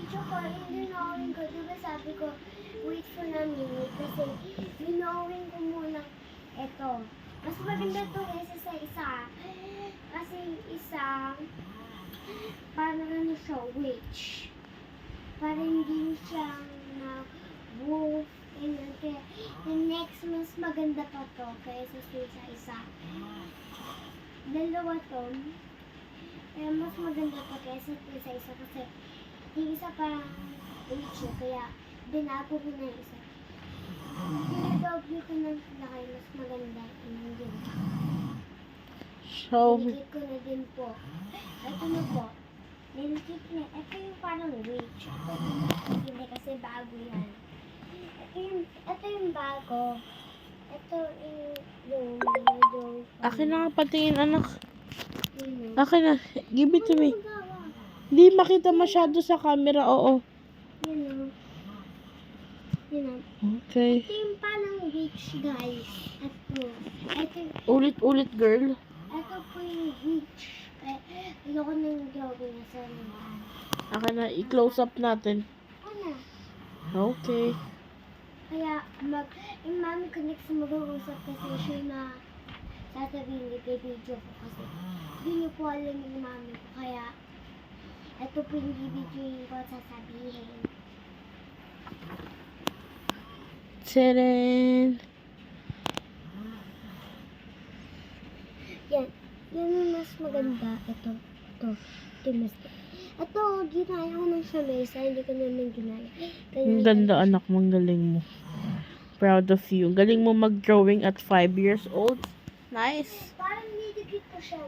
video ko, yung dinawin ko, diba sabi ko, wait for a minute, kasi dinawin ko muna ito. Mas maganda ito kaysa sa isa. Kasi isa, parang ano siya, witch. Parang hindi siya na wolf. Kaya yung next, mas maganda pa to kaysa sa isa. Dalawa to. Kaya mas maganda to kaysa sa isa kasi yung isa parang witch kaya binago ko na yung isa. Pinag-double ko ng laki, mas maganda. Yun. So, Nilikit ko na din po. Ito na po. Nilikit na. Ito yung parang witch. Hindi kasi bago yan. Ito yung bago. Ito yung akin na nga patingin, anak. yun. Akin na. Give it to me. Magawa. Hindi makita masyado sa camera, oo. Yun. Yun. Okay. Ito yung parang witch, guys. Ito. Ulit-ulit, girl. Ito po yung witch. Ayoko nang gawin na sa naman. Akin na, i-close up natin. Ano? Okay. Kaya, yung mami ko next mag-uusap kasi siya na sasabihin ni video ko kasi hindi niyo po alam yung mami ko. Kaya, ito po yung video ko sasabihin. Tadaan! Yan. Yan yung mas maganda. Ito. Mas. Ito, ginaya ko ng sa mesa. Hindi ko naman ginaya. Ang ganda, anak mo. Ang galing mo. Proud of you. Galing mo mag-drawing at 5 years old. Nice. Parang nidikit ko siya.